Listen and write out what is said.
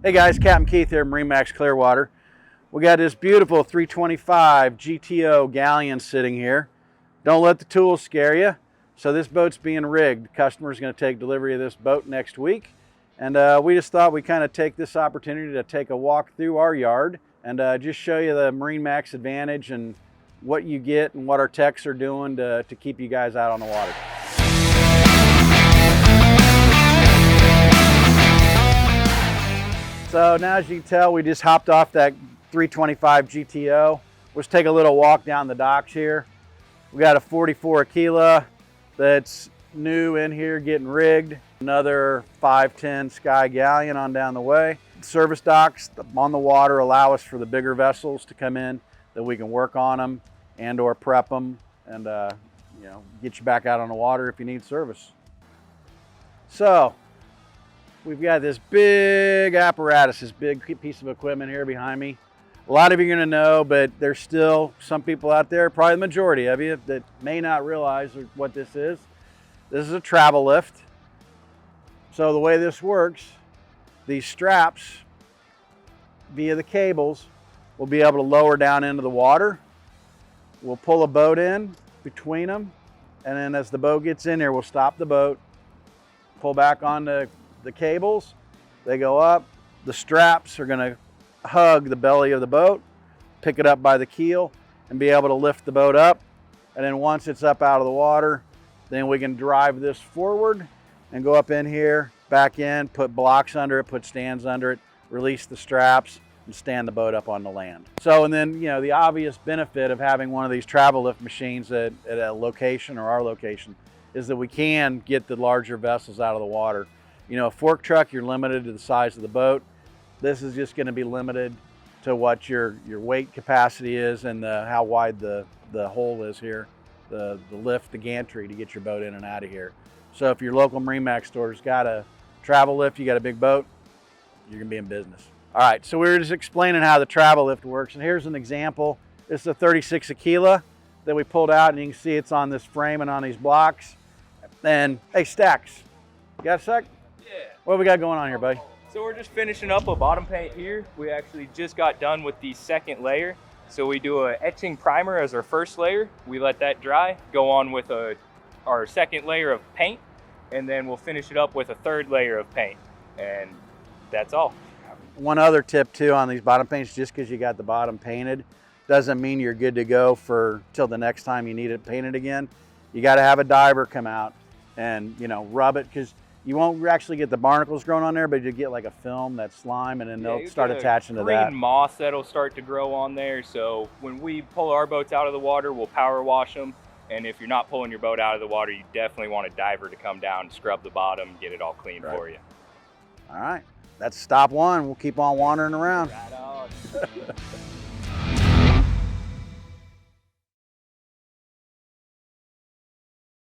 Hey guys, Captain Keith here, MarineMax Clearwater. We got this beautiful 325 GTO galleon sitting here. Don't let the tools scare you. So this boat's being rigged. The customer's going to take delivery of this boat next week. And we just thought we'd kind of take this opportunity to take a walk through our yard and just show you the MarineMax advantage and what you get and what our techs are doing to keep you guys out on the water. So now, as you can tell, we just hopped off that 325 GTO. Let's take a little walk down the docks here. We got a 44 Aquila that's new in here getting rigged. Another 510 Sky Galleon on down the way. Service docks on the water allow us for the bigger vessels to come in that we can work on them and or prep them and get you back out on the water if you need service. So we've got this big apparatus, this big piece of equipment here behind me. A lot of you are going to know, but there's still some people out there, probably the majority of you, that may not realize what this is. This is a travel lift. So the way this works, these straps via the cables will be able to lower down into the water. We'll pull a boat in between them, and then as the boat gets in there, we'll stop the boat, pull back on the cables, they go up. The straps are going to hug the belly of the boat, pick it up by the keel, and be able to lift the boat up. And then once it's up out of the water, then we can drive this forward and go up in here, back in, put blocks under it, put stands under it, release the straps, and stand the boat up on the land. So, and then, the obvious benefit of having one of these travel lift machines at a location or our location is that we can get the larger vessels out of the water. A fork truck, you're limited to the size of the boat. This is just going to be limited to what your weight capacity is and how wide the hole is here, the lift, the gantry to get your boat in and out of here. So if your local MarineMax store's got a travel lift, you got a big boat, you're going to be in business. All right, so we were just explaining how the travel lift works, and here's an example. This is a 36 Aquila that we pulled out, and you can see it's on this frame and on these blocks. And hey, Stacks, you got a sec? Yeah. What we got going on here, buddy? So we're just finishing up a bottom paint here. We actually just got done with the second layer. So we do a etching primer as our first layer. We let that dry, go on with our second layer of paint, and then we'll finish it up with a third layer of paint. And that's all. One other tip too on these bottom paints, just because you got the bottom painted doesn't mean you're good to go for till the next time you need it painted again. You got to have a diver come out and rub it, because you won't actually get the barnacles growing on there, but you get like a film, that slime, and then they'll start attaching to that. Green moss that'll start to grow on there. So when we pull our boats out of the water, we'll power wash them. And if you're not pulling your boat out of the water, you definitely want a diver to come down, scrub the bottom, get it all clean for you. All right, that's stop one. We'll keep on wandering around. Right on.